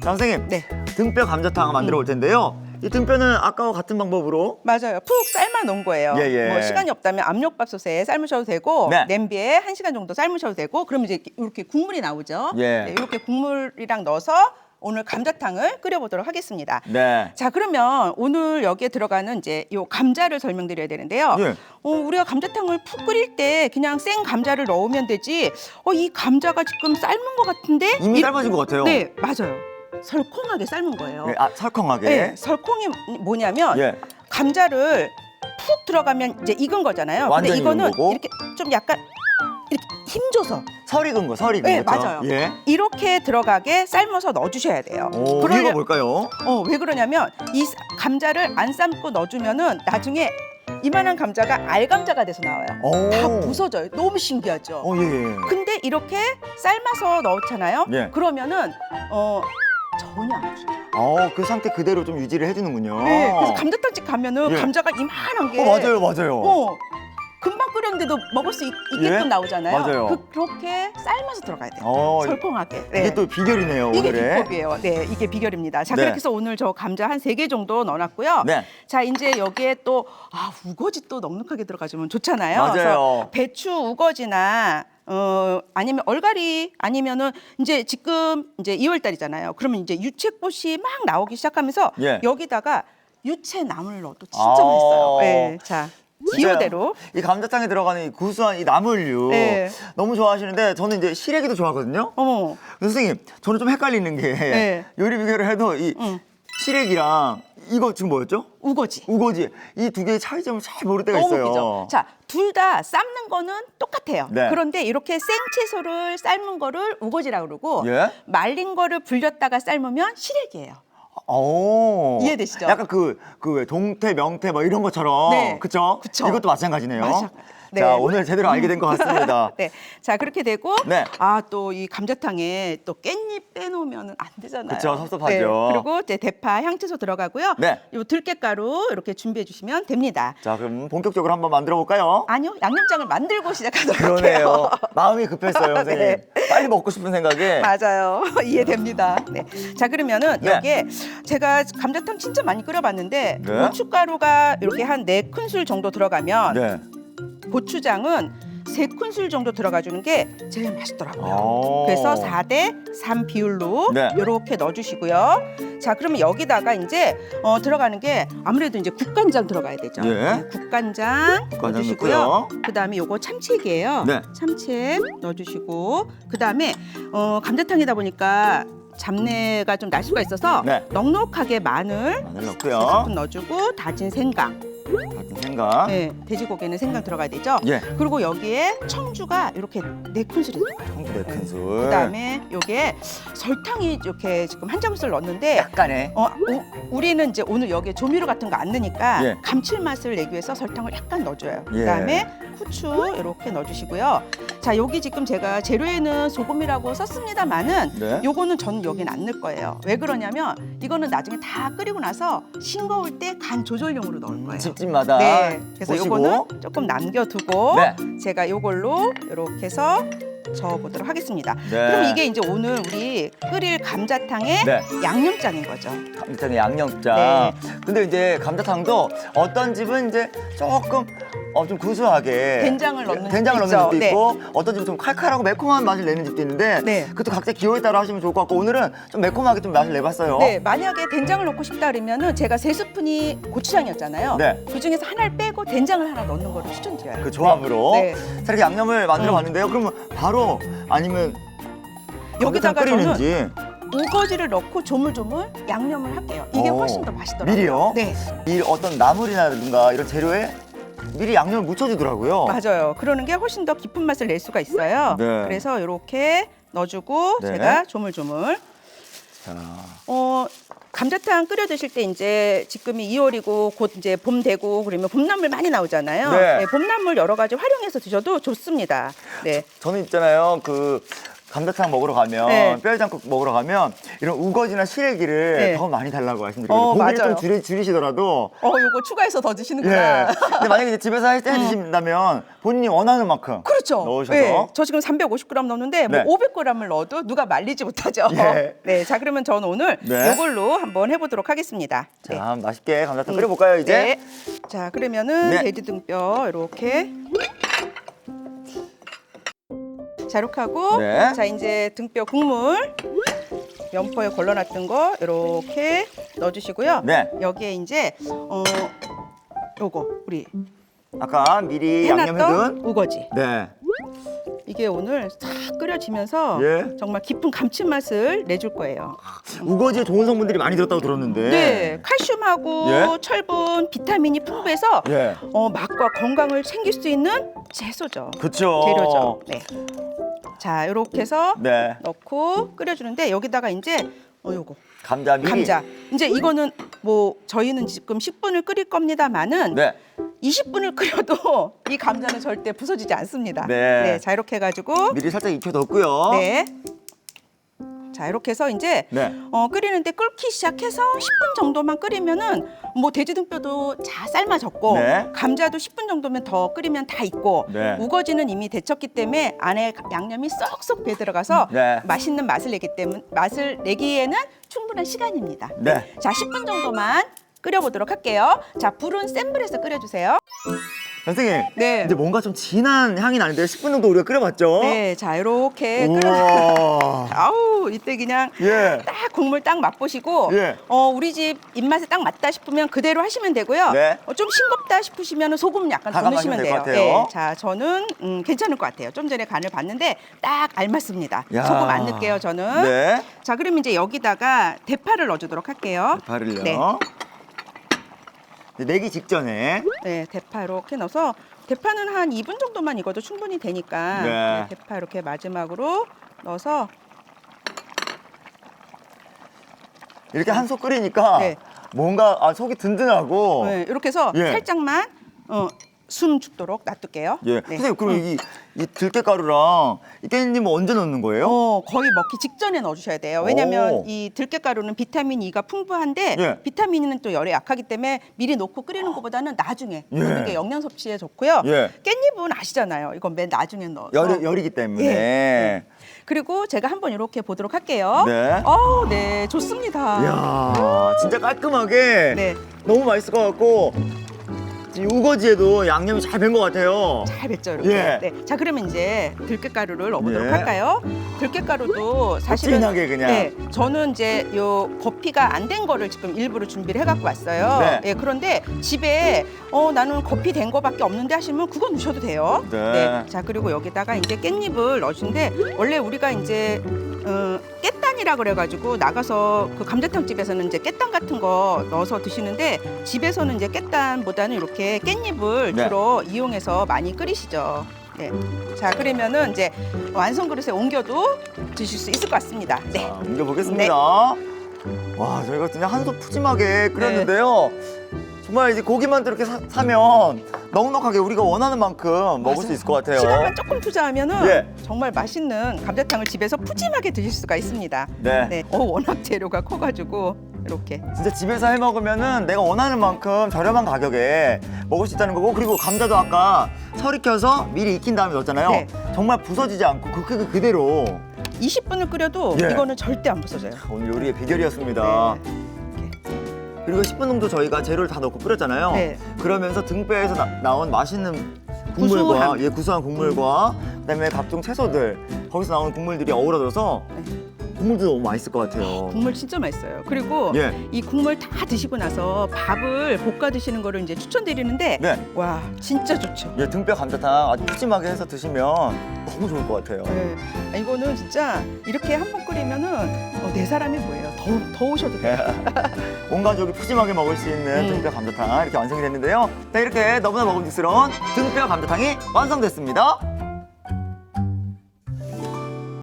자, 선생님. 네. 등뼈 감자탕 만들어 볼 텐데요. 이 등뼈는 아까와 같은 방법으로 맞아요. 푹 삶아 놓은 거예요. 예, 예. 뭐 시간이 없다면 압력밥솥에 삶으셔도 되고 네. 냄비에 1시간 정도 삶으셔도 되고 그러면 이제 이렇게 국물이 나오죠. 예. 네, 이렇게 국물이랑 넣어서 오늘 감자탕을 끓여보도록 하겠습니다. 네. 자, 그러면 오늘 여기에 들어가는 이제 요 감자를 설명드려야 되는데요. 예. 우리가 감자탕을 푹 끓일 때 그냥 생 감자를 넣으면 되지. 이 감자가 지금 삶은 것 같은데? 이미 삶아진 것 같아요. 네, 맞아요. 설콩하게 삶은 거예요. 네, 설컹하게. 네, 설콩이 뭐냐면 예. 감자를 푹 들어가면 이제 익은 거잖아요. 완전히 근데 이거는 익은 거고. 이렇게 좀 약간 이렇게 힘줘서 설 익은 거, 설 익은 네, 거죠. 맞아요. 예. 이렇게 들어가게 삶아서 넣어주셔야 돼요. 오, 이유가 뭘까요? 왜 그러냐면 이 감자를 안 삶고 넣어주면은 나중에 이만한 감자가 알감자가 돼서 나와요. 오. 다 부서져요. 너무 신기하죠. 예, 예. 근데 이렇게 삶아서 넣잖아요. 예. 그러면은 전혀 안 부서져요. 그 상태 그대로 좀 유지를 해주는군요. 네, 그래서 감자탕집 가면은 예. 감자가 이만한 게 맞아요, 맞아요. 금방 끓였는데도 먹을 수 있게끔 예? 나오잖아요. 맞아요. 그렇게 삶아서 들어가야 돼요. 어, 설콩하게. 이게 또 비결이네요, 이게 오늘의. 비법이에요. 네, 이게 비결입니다. 자, 네. 그렇게 해서 오늘 저 감자 한 3개 정도 넣어놨고요. 네. 자, 이제 여기에 또 우거지 또 넉넉하게 들어가주면 좋잖아요. 맞아요. 그래서 배추 우거지나 아니면 얼갈이 아니면은 이제 지금 이제 2월 달이잖아요. 그러면 이제 유채꽃이 막 나오기 시작하면서 예. 여기다가 유채나물을 넣어도 진짜 아. 맛있어요. 네, 자. 진짜요? 기호대로. 이 감자탕에 들어가는 이 구수한 이 나물류 네. 너무 좋아하시는데 저는 이제 시래기도 좋아하거든요. 어머. 선생님, 저는 좀 헷갈리는 게 네. 요리 비교를 해도 이 시래기랑 이거 지금 뭐였죠? 우거지. 우거지. 이 두 개의 차이점을 잘 모를 때가 너무 있어요. 웃기죠. 자, 둘 다 삶는 거는 똑같아요. 네. 그런데 이렇게 생채소를 삶은 거를 우거지라고 그러고 예? 말린 거를 불렸다가 삶으면 시래기예요. 오. 이해되시죠? 약간 왜 동태, 명태 뭐 이런 것처럼. 네. 그쵸? 그쵸. 이것도 마찬가지네요. 네. 자, 오늘 제대로 알게 된 것 같습니다. 네. 자, 그렇게 되고 네. 또 이 감자탕에 또 깻잎 빼놓으면 안 되잖아요. 그쵸, 섭섭하죠. 네. 그리고 이제 대파, 향채소 들어가고요. 네. 요 들깨가루 이렇게 준비해 주시면 됩니다. 자, 그럼 본격적으로 한번 만들어 볼까요? 아니요, 양념장을 만들고 시작하도록 그러네요. 할게요. 마음이 급했어요, 선생님. 네. 빨리 먹고 싶은 생각에. 맞아요. 이해됩니다. 네. 자, 그러면은 네. 여기에 제가 감자탕 진짜 많이 끓여봤는데 네. 고춧가루가 이렇게 한 4큰술 정도 들어가면 네. 고추장은 3큰술 정도 들어가주는 게 제일 맛있더라고요. 오. 그래서 4대3 비율로 네. 이렇게 넣어주시고요. 자, 그러면 여기다가 이제 들어가는 게 아무래도 이제 국간장 들어가야 되죠. 예. 네, 국간장 넣어주시고요. 넣고요. 그다음에 요거 참치액이에요. 네. 참치액 넣어주시고 그다음에 감자탕이다 보니까 잡내가 좀 날 수가 있어서 네. 넉넉하게 마늘 마늘 3스푼 넣고요. 넣어주고 다진 생강. 같은 생각. 네, 돼지고기에는 생강 들어가야 되죠. 예. 그리고 여기에 청주가 이렇게 4큰술이 들어가요. 청주 4큰술. 그다음에 요게 설탕이 이렇게 지금 한 장술 넣었는데 약간의. 우리는 이제 오늘 여기에 조미료 같은 거 안 넣으니까 예. 감칠맛을 내기 위해서 설탕을 약간 넣어줘요. 예. 그다음에 후추 이렇게 넣어주시고요. 자, 여기 지금 제가 재료에는 소금이라고 썼습니다만은 네. 요거는 저는 여기는 안 넣을 거예요. 왜 그러냐면 이거는 나중에 다 끓이고 나서 싱거울 때 간 조절용으로 넣을 거예요. 집집마다. 네, 그래서 보시고. 요거는 조금 남겨두고 네. 제가 요걸로 이렇게 해서 저어보도록 하겠습니다. 네. 그럼 이게 이제 오늘 우리 끓일 감자탕의 네. 양념장인 거죠. 감자탕의 양념장. 네. 근데 이제 감자탕도 어떤 집은 이제 조금 좀 구수하게 된장을 넣는 된장을 집도 넣는 집도 있죠. 있고 어떤 집은 좀 칼칼하고 매콤한 맛을 내는 집도 있는데 네. 그것도 각자 기호에 따라 하시면 좋을 것 같고 오늘은 좀 매콤하게 좀 맛을 내봤어요. 네, 만약에 된장을 넣고 싶다 그러면은 제가 3스푼이 고추장이었잖아요. 네. 그 중에서 하나를 빼고 된장을 하나 넣는 거를 추천드려요. 그 조합으로 네. 자, 이렇게 양념을 만들어 봤는데요. 그러면 바로 아니면 여기다가 감자탕 끓이는지 우거지를 넣고 조물조물 양념을 할게요. 이게 훨씬 더 맛있더라고요. 미리요? 네, 이 어떤 나물이라든가 이런 재료에 미리 양념을 묻혀주더라고요. 맞아요. 그러는 게 훨씬 더 깊은 맛을 낼 수가 있어요. 네. 그래서 이렇게 넣어주고 네. 제가 조물조물. 자, 감자탕 끓여 드실 때 이제 지금이 2월이고 곧 이제 봄 되고 그러면 봄나물 많이 나오잖아요. 네. 봄나물 여러 가지 활용해서 드셔도 좋습니다. 네. 저는 있잖아요. 감자탕 먹으러 가면 네. 뼈해장국 먹으러 가면 이런 우거지나 시래기를 네. 더 많이 달라고 말씀드리거든요. 고기를 맞아요. 좀 줄이시더라도 요거 추가해서 더 예. 드시는구나. 근데 만약에 이제 집에서 해 드신다면 본인이 원하는 만큼 그렇죠. 넣으셔서 네. 저 지금 350g 넣는데 네. 뭐 500g을 넣어도 누가 말리지 못하죠. 예. 네. 자, 그러면 저는 오늘 네. 이걸로 한번 해보도록 하겠습니다. 네. 자, 맛있게 감자탕 끓여볼까요 이제? 네. 자, 그러면은 네. 돼지 등뼈 이렇게. 자, 이렇게 하고 네. 자, 이제 등뼈 국물 면포에 걸러놨던 거 이렇게 넣어주시고요. 네. 여기에 이제 요거 우리 아까 미리 양념해둔 해놨던 우거지. 네. 이게 오늘 싹 끓여지면서 예. 정말 깊은 감칠맛을 내줄 거예요. 우거지에 좋은 성분들이 많이 들었다고 들었는데 네, 칼슘하고 예? 철분, 비타민이 풍부해서 예. 맛과 건강을 챙길 수 있는 채소죠. 그쵸. 재료죠. 네. 자, 이렇게 해서 네. 넣고 끓여주는데 여기다가 이제 요거 감자 미리 감자. 이제 이거는 뭐 저희는 지금 10분을 끓일 겁니다만은 네. 20분을 끓여도 이 감자는 절대 부서지지 않습니다. 네. 자, 이렇게 해가지고 미리 살짝 익혀뒀고요. 네. 자, 이렇게 해서 이제 네. 끓이는데 끓기 시작해서 10분 정도만 끓이면은 뭐 돼지 등뼈도 다 삶아졌고 네. 감자도 10분 정도면 더 끓이면 다 익고 네. 우거지는 이미 데쳤기 때문에 안에 양념이 쏙쏙 배 들어가서 네. 맛있는 맛을 내기에는 충분한 시간입니다. 네. 자, 10분 정도만 끓여보도록 할게요. 자, 불은 센 불에서 끓여주세요. 선생님. 네. 이제 뭔가 좀 진한 향이 나는데 10분 정도 우리가 끓여봤죠? 네, 자, 이렇게 우와. 아우, 이때 그냥 예. 딱 국물 딱 맛보시고 예. 우리 집 입맛에 딱 맞다 싶으면 그대로 하시면 되고요. 네. 좀 싱겁다 싶으시면 소금 약간 더 가감하시면 넣으시면 될 돼요. 것 같아요. 네. 자, 저는 괜찮을 것 같아요. 좀 전에 간을 봤는데 딱 알맞습니다. 야. 소금 안 넣을게요, 저는. 네. 자, 그럼 이제 여기다가 대파를 넣어주도록 할게요. 대파를요. 네. 내기 직전에 네, 대파 이렇게 넣어서 대파는 한 2분 정도만 익어도 충분히 되니까 네. 네, 대파 이렇게 마지막으로 넣어서 이렇게 한 솥 끓이니까 네. 뭔가 속이 든든하고 네, 이렇게 해서 예. 살짝만 숨 죽도록 놔둘게요. 예. 네. 선생님 그럼 이 들깨가루랑 이 깻잎은 언제 넣는 거예요? 거의 먹기 직전에 넣어주셔야 돼요. 왜냐하면 오. 이 들깨가루는 비타민 E가 풍부한데 예. 비타민 E는 또 열에 약하기 때문에 미리 넣고 끓이는 것보다는 나중에 예. 넣는 게 영양 섭취에 좋고요. 예. 깻잎은 아시잖아요. 이건 맨 나중에 넣어서. 열이기 때문에. 예. 그리고 제가 한번 이렇게 보도록 할게요. 네. 네, 좋습니다. 이야, 진짜 깔끔하게 네. 너무 맛있을 것 같고 이 우거지에도 양념이 잘 된 것 같아요. 잘 뱉죠, 이렇게. 예. 네. 자, 그러면 이제 들깨가루를 넣어보도록 예. 할까요? 들깨가루도 사실은 진하게 그냥. 네, 저는 이제 요 거피가 안 된 거를 지금 일부러 준비를 해갖고 왔어요. 네. 예, 그런데 집에 나는 거피 된 거밖에 없는데 하시면 그거 넣으셔도 돼요. 네. 자, 그리고 여기다가 이제 깻잎을 넣으시는데 원래 우리가 이제 깻단이라 그래가지고 나가서 그 감자탕 집에서는 이제 깻단 같은 거 넣어서 드시는데 집에서는 이제 깻단보다는 이렇게 깻잎을 네. 주로 이용해서 많이 끓이시죠. 네. 자, 그러면은 이제 완성 그릇에 옮겨도 드실 수 있을 것 같습니다. 네. 자, 옮겨보겠습니다. 와, 저희가 진짜 한솥 푸짐하게 끓였는데요. 정말 이제 고기만 이렇게 사면 넉넉하게 우리가 원하는 만큼 먹을 수 맞아요. 있을 것 같아요. 시간만 조금 투자하면은 예. 정말 맛있는 감자탕을 집에서 푸짐하게 드실 수가 있습니다. 네. 워낙 재료가 커가지고 이렇게. 진짜 집에서 해 먹으면은 내가 원하는 만큼 저렴한 가격에 먹을 수 있다는 거고, 그리고 감자도 아까 설 익혀서 미리 익힌 다음에 넣었잖아요. 네. 정말 부서지지 않고 그 크기 그대로 20분을 끓여도 예. 이거는 절대 안 부서져요. 오늘 요리의 비결이었습니다. 네. 그리고 10분 정도 저희가 재료를 다 넣고 끓였잖아요. 네. 그러면서 등뼈에서 나온 맛있는 국물과 구수함. 구수한 국물과 그다음에 각종 채소들 거기서 나오는 국물들이 어우러져서 국물도 너무 맛있을 것 같아요. 국물 진짜 맛있어요. 그리고 예. 이 국물 다 드시고 나서 밥을 볶아 드시는 거를 이제 추천드리는데 네. 와, 진짜 좋죠. 예, 등뼈 감자탕 아주 푸짐하게 해서 드시면 너무 좋을 것 같아요. 네. 이거는 진짜 이렇게 한 번 끓이면은 네 사람이 뭐예요? 더 오셔도 돼요. 온 가족이 푸짐하게 먹을 수 있는 등뼈 감자탕 이렇게 완성이 됐는데요. 자, 이렇게 너무나 먹음직스러운 등뼈 감자탕이 완성됐습니다.